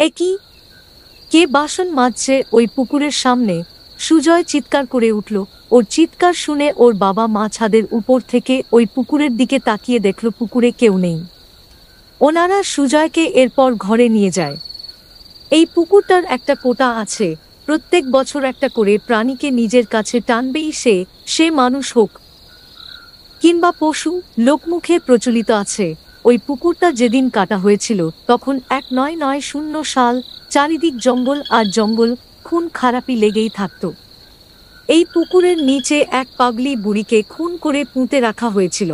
একই কে বাসন মাজছে ওই পুকুরের সামনে? সুজয় চিৎকার করে উঠল। ওর চিৎকার শুনে ওর বাবা মা ছাদের উপর থেকে ওই পুকুরের দিকে তাকিয়ে দেখল পুকুরে কেউ নেই। ওনারা সুজয়কে এরপর ঘরে নিয়ে যায়। এই পুকুরটার একটা কোটা আছে, প্রত্যেক বছর একটা করে প্রাণীকে নিজের কাছে টানবেই সে মানুষ হোক কিংবা পশু। লোকমুখে প্রচলিত আছে ওই পুকুরটা যেদিন কাটা হয়েছিল তখন 1990 সাল, চারিদিক জঙ্গল আর জঙ্গল, খুন খারাপি লেগেই থাকত। এই পুকুরের নিচে এক পাগলি বুড়িকে খুন করে পুঁতে রাখা হয়েছিল।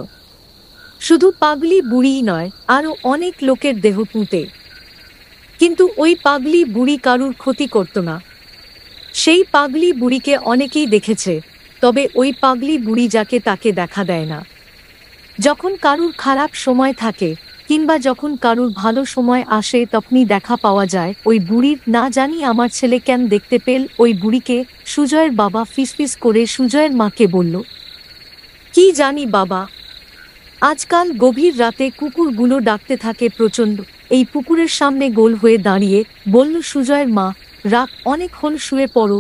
শুধু পাগলি বুড়িই নয়, আরও অনেক লোকের দেহ পুঁতে। কিন্তু ওই পাগলি বুড়ি কারুর ক্ষতি করত না। সেই পাগলি বুড়িকে অনেকেই দেখেছে, তবে ওই পাগলি বুড়ি যাকে তাকে দেখা দেয় না। যখন কারুর খারাপ সময় থাকে কিংবা যখন কারুর ভালো সময় আসে তখনই দেখা পাওয়া যায় ওই বুড়ির। না জানি আমার ছেলে কেন দেখতে পেল ওই বুড়িকে। সুজয়ের বাবা ফিসফিস করে সুজয়ের মাকে বলল, কি জানি বাবা, আজকাল গভীর রাতে কুকুরগুলো ডাকতে থাকে প্রচণ্ড। এই পুকুরের সামনে গোল হয়ে দাঁড়িয়ে বলল সুজয়ের মা, রাত অনেক হল, শুয়ে পড়ো।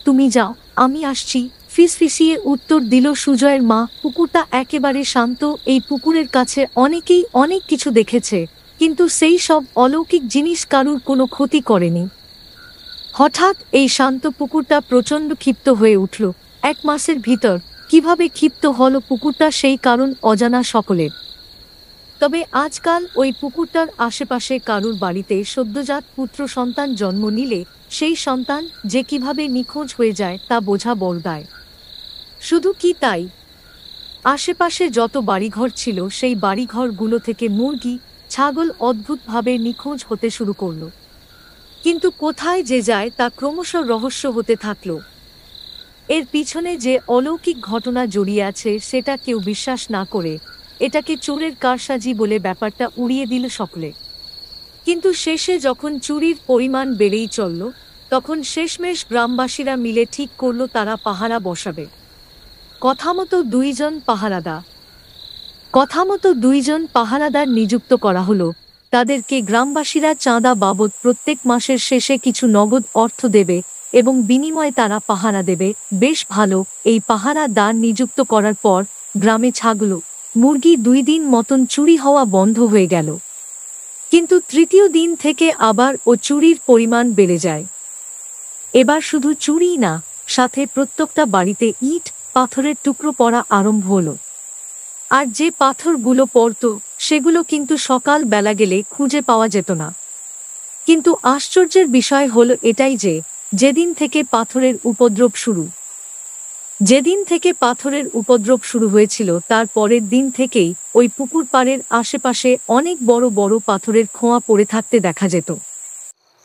তুমি যাও, আমি আসছি, ফিসফিসিয়ে উত্তর দিল সুজয়ের মা। পুকুরটা একেবারে শান্ত। এই পুকুরের কাছে অনেকেই অনেক কিছু দেখেছে, কিন্তু সেই সব অলৌকিক জিনিস কারুর কোনো ক্ষতি করেনি। হঠাৎ এই শান্ত পুকুরটা প্রচণ্ড ক্ষিপ্ত হয়ে উঠল। 1 মাসের ভিতর কিভাবে ক্ষিপ্ত হলো পুকুরটা সেই কারণ অজানা সকলের। তবে আজকাল ওই পুকুরটার আশেপাশে কারুর বাড়িতে সদ্যজাত পুত্র সন্তান জন্ম নিলে সেই সন্তান যে কিভাবে নিখোঁজ হয়ে যায় তা বোঝা বড় দায়। শুধু কি তাই, আশেপাশে যত বাড়িঘর ছিল সেই বাড়িঘরগুলো থেকে মুরগি, ছাগল অদ্ভুতভাবে নিখোঁজ হতে শুরু করল। কিন্তু কোথায় যে যায় তা ক্রমশ রহস্য হতে থাকল। এর পিছনে যে অলৌকিক ঘটনা জড়িয়ে আছে সেটা কেউ বিশ্বাস না করে এটাকে চোরের কারসাজি বলে ব্যাপারটা উড়িয়ে দিল সকলে। কিন্তু শেষে যখন চুরির পরিমাণ বেড়েই চলল, তখন শেষমেশ গ্রামবাসীরা মিলে ঠিক করল তারা পাহারা বসাবে। কথামতো দুইজন পাহারাদার নিযুক্ত করা হলো। তাদেরকে গ্রামবাসীরা চাঁদা বাবদ প্রত্যেক মাসের শেষে কিছু নগদ অর্থ দেবে এবং বিনিময়ে তারা পাহারা দেবে। বেশ ভালো। এই পাহারাদার নিযুক্ত করার পর গ্রামে ছাগল, মুরগি 2 দিন মতন চুরি হওয়া বন্ধ হয়ে গেল। কিন্তু তৃতীয় দিন থেকে আবার চুরির পরিমাণ বেড়ে যায়। এবার শুধু চুরিই না, সাথে প্রত্যেকটা বাড়িতে ইট পাথরের টুকরো পড়া আরম্ভ হলো। আর যে পাথরগুলো পড়ত সেগুলো কিন্তু সকাল বেলা গেলে খুঁজে পাওয়া যেত না। কিন্তু আশ্চর্যের বিষয় হলো এটাই যে যেদিন থেকে পাথরের উপদ্রব শুরু হয়েছিল তার পরের দিন থেকেই ওই পুকুর পাড়ের আশেপাশে অনেক বড় বড় পাথরের খোঁয়া পড়ে থাকতে দেখা যেত।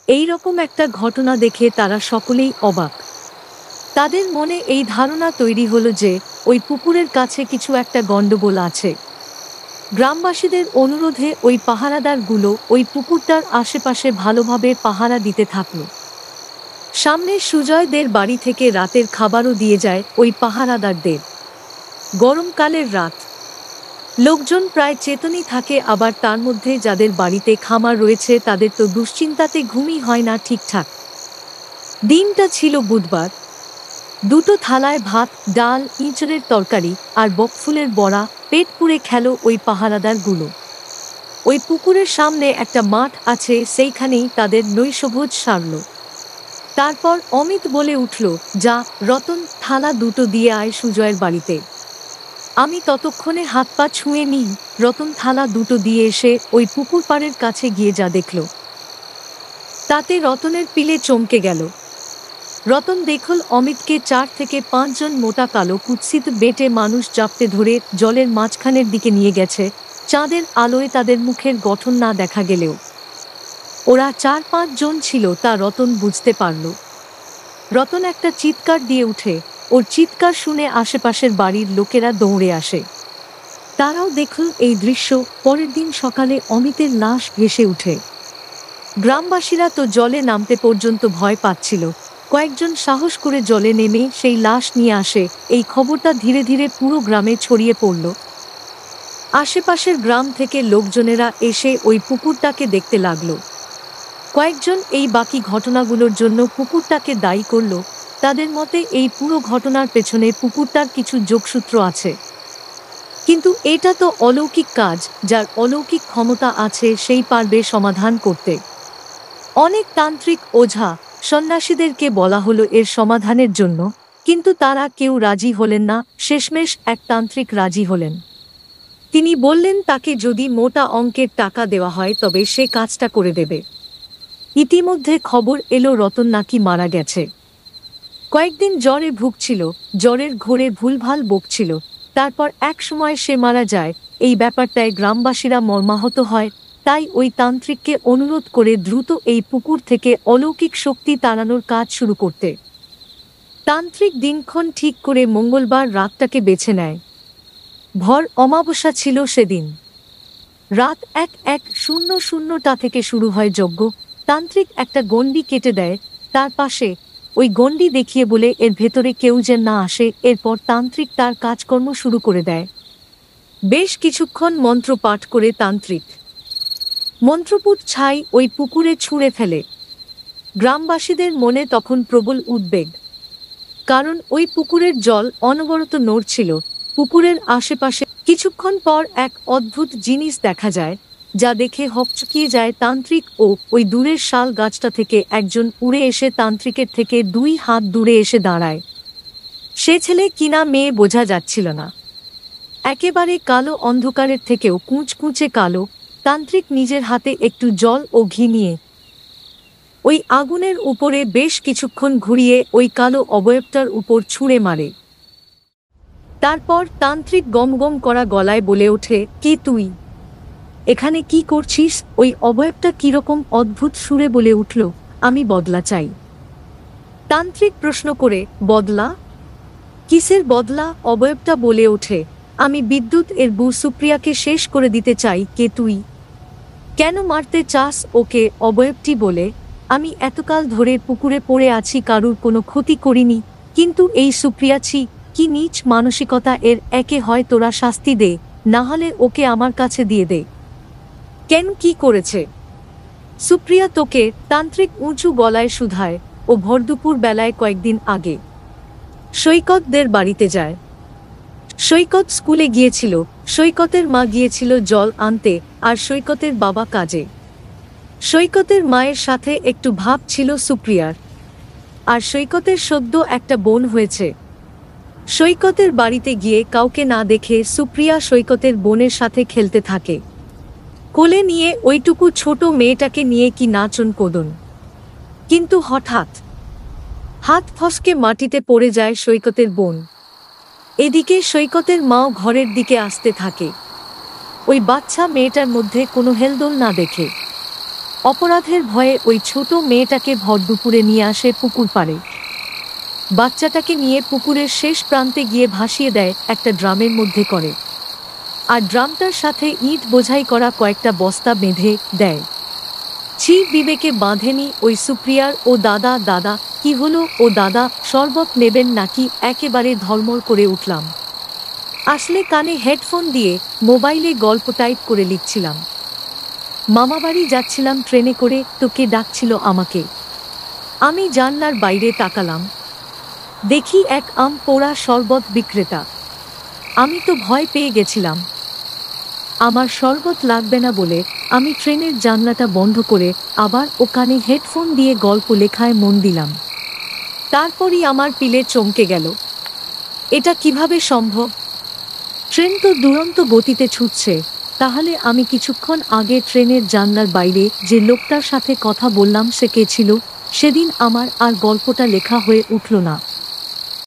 এই রকম একটা ঘটনা দেখে তারা সকলেই অবাক। তাদের মনে এই ধারণা তৈরি হলো যে ওই পুকুরের কাছে কিছু একটা গন্ডগোল আছে। গ্রামবাসীদের অনুরোধে ওই পাহারাদারগুলো ওই পুকুরটার আশেপাশে ভালোভাবে পাহারা দিতে থাকল। সামনে সুজয়দের বাড়ি থেকে রাতের খাবারও দিয়ে যায় ওই পাহারাদারদের। গরমকালের রাত, লোকজন প্রায় চেতনই থাকে, আবার তার মধ্যে যাদের বাড়িতে খামার রয়েছে তাদের তো দুশ্চিন্তাতে ঘুমই হয় না ঠিকঠাক। দিনটা ছিল বুধবার। 2 থালায় ভাত, ডাল, ইঁচড়ের তরকারি আর বকফুলের বড়া পেট পুড়ে খেল ওই পাহারাদারগুলো। ওই পুকুরের সামনে একটা মাঠ আছে, সেইখানেই তাদের নৈশভোজ সারল। তারপর অমিত বলে উঠল, যা রতন, থালা 2 দিয়ে আয় সুজয়ের বাড়িতে। আমি ততক্ষণে হাত পা ছুঁয়ে নিই। রতন থালা 2 দিয়ে এসে ওই পুকুর পাড়ের কাছে গিয়ে যা দেখল তাতে রতনের পিলে চমকে গেল। রতন দেখল অমিতকে 4 থেকে 5 জন মোটা কালো কুৎসিত বেটে মানুষ জাপটে ধরে জলের মাঝখানের দিকে নিয়ে গেছে। চাঁদের আলোয় তাদের মুখের গঠন না দেখা গেলেও ওরা 4-5 জন ছিল তা রতন বুঝতে পারল। রতন একটা চিৎকার দিয়ে উঠে। ওর চিৎকার শুনে আশেপাশের বাড়ির লোকেরা দৌড়ে আসে। তারাও দেখল এই দৃশ্য। পরের দিন সকালে অমিতের লাশ ভেসে উঠে। গ্রামবাসীরা তো জলে নামতে পর্যন্ত ভয় পাচ্ছিল। কয়েকজন সাহস করে জলে নেমে সেই লাশ নিয়ে আসে। এই খবরটা ধীরে ধীরে পুরো গ্রামে ছড়িয়ে পড়ল। আশেপাশের গ্রাম থেকে লোকজনেরা এসে ওই পুকুরটাকে দেখতে লাগলো। কয়েকজন এই বাকি ঘটনাগুলোর জন্য পুকুরটাকে দায়ী করল। তাদের মতে এই পুরো ঘটনার পেছনে পুকুরটার কিছু যোগসূত্র আছে। কিন্তু এটা তো অলৌকিক কাজ, যার অলৌকিক ক্ষমতা আছে সেই পারবে সমাধান করতে। অনেক তান্ত্রিক, ওঝা, সন্ন্যাসীদেরকে বলা হলো এর সমাধানের জন্য, কিন্তু তারা কেউ রাজি হলেন না। শেষমেশ এক তান্ত্রিক রাজি হলেন। তিনি বললেন তাকে যদি মোটা অঙ্কের টাকা দেওয়া হয় তবে সে কাজটা করে দেবে। ইতিমধ্যে খবর এলো রতন নাকি মারা গেছে। কয়েকদিন জ্বরে ভুগছিল, জ্বরের ঘোরে ভুলভাল বকছিল, তারপর এক সময় সে মারা যায়। এই ব্যাপারটায় গ্রামবাসীরা মর্মাহত হয়, তাই ওই তান্ত্রিককে অনুরোধ করে দ্রুত এই পুকুর থেকে অলৌকিক শক্তি তাড়ানোর কাজ শুরু করতে। তান্ত্রিক দিনক্ষণ ঠিক করে মঙ্গলবার রাতটাকে বেছে নেয়। ভর অমাবস্যা ছিল সেদিন। রাত ১:১০০টা থেকে শুরু হয় যজ্ঞ। তান্ত্রিক একটা গণ্ডি কেটে দেয় তার পাশে, ওই গণ্ডি দেখিয়ে বলে এর ভেতরে কেউ যেন না আসে। এরপর তান্ত্রিক তার কাজকর্ম শুরু করে দেয়। বেশ কিছুক্ষণ মন্ত্র পাঠ করে তান্ত্রিক মন্ত্রপুট ছাই ওই পুকুরে ছুঁড়ে ফেলে। গ্রামবাসীদের মনে তখন প্রবল উদ্বেগ, কারণ ওই পুকুরের জল অনবরত নড়ছিল। পুকুরের আশেপাশে কিছুক্ষণ পর এক অদ্ভুত জিনিস দেখা যায়, যা দেখে হকচকিয়ে যায় তান্ত্রিক ও ওই দূরের শাল গাছটা থেকে একজন উড়ে এসে তান্ত্রিকের থেকে 2 হাত দূরে এসে দাঁড়ায়। সে ছেলে কিনা মেয়ে বোঝা যাচ্ছিল না, একেবারে কালো, অন্ধকারের থেকেও কুঁচকুঁচে কালো। তান্ত্রিক নিজের হাতে একটু জল ও ঘি নিয়ে ওই আগুনের উপরে বেশ কিছুক্ষণ ঘুরিয়ে ওই কালো অবয়বটার উপর ছুঁড়ে মারে। তারপর তান্ত্রিক গমগম করা গলায় বলে ওঠে, কে তুই? এখানে কি করছিস? ওই অবয়বটা কিরকম অদ্ভুত সুরে বলে উঠল, আমি বদলা চাই। তান্ত্রিক প্রশ্ন করে, বদলা? কিসের বদলা? অবয়বটা বলে ওঠে, আমি বিদ্যুৎ এর বউ সুপ্রিয়াকে শেষ করে দিতে চাই। কে তুই? কেন মারতে চাস ওকে? অবয়বটি বলে, আমি এতকাল ধরে পুকুরে পড়ে আছি, কারুর কোনো ক্ষতি করিনি, কিন্তু এই সুপ্রিয়া, ছি, কি নীচ মানসিকতা এর! একে হয় তোরা শাস্তি দে, না হলে ওকে আমার কাছে দিয়ে দে। কেন, কি করেছে সুপ্রিয়া তোকে? তান্ত্রিক উঁচু গলায় শুধায়। ও ভরদুপুর বেলায় কয়েকদিন আগে সৈকতদের বাড়িতে যায়। সৈকত স্কুলে গিয়েছিল, সৈকতের মা গিয়েছিল জল আনতে, আর সৈকতের বাবা কাজে। সৈকতের মায়ের সাথে একটু ভাব ছিল সুপ্রিয়ার, আর সৈকতের সদ্য একটা বোন হয়েছে। সৈকতের বাড়িতে গিয়ে কাউকে না দেখে সুপ্রিয়া সৈকতের বোনের সাথে খেলতে থাকে। কোলে নিয়ে ওইটুকু ছোট মেয়েটাকে নিয়ে কি নাচন কোদন। কিন্তু হঠাৎ হাত ফসকে মাটিতে পড়ে যায় সৈকতের বোন। এদিকে সৈকতের মাও ঘরের দিকে আসতে থাকে, ওই বাচ্চা মেয়েটার মধ্যে কোনো হেলদোল না দেখে। অপরাধের ভয়ে ওই ছোট মেয়েটাকে ভরদুপুরে নিয়ে আসে পুকুর পাড়ে। বাচ্চাটাকে নিয়ে পুকুরের শেষ প্রান্তে গিয়ে ভাসিয়ে দেয় একটা ড্রামের মধ্যে করে, আর ড্রামটার সাথে ইট বোঝাই করা কয়েকটা বস্তা বেঁধে দেয়। ছি, বিবেকে বাঁধেনি ওই সুপ্রিয়ার। ও দাদা, দাদা, কি হলো? ও দাদা, শরবত নেবেন নাকি? একেবারে ধর্মর করে উঠলাম। আসলে কানে হেডফোন দিয়ে মোবাইলে গল্প টাইপ করে লিখছিলাম। মামাবাড়ি যাচ্ছিলাম ট্রেনে করে, তো কে ডাকছিল আমাকে। আমি জানলার বাইরে তাকালাম, দেখি এক আম পোড়া শরবত বিক্রেতা। আমি তো ভয় পেয়ে গেছিলাম। আমার শরবত লাগবে না বলে আমি ট্রেনের জানলাটা বন্ধ করে আবার ও কানে হেডফোন দিয়ে গল্প লেখায় মন দিলাম। তারপরই আমার পিলে চমকে গেল, এটা কিভাবে সম্ভব? ট্রেন তো দুরন্ত গতিতে ছুটছে, তাহলে আমি কিছুক্ষণ আগে ট্রেনের জানলার বাইরে যে লোকটার সাথে কথা বললাম সে কে ছিল? সেদিন আমার আর গল্পটা লেখা হয়ে উঠল না।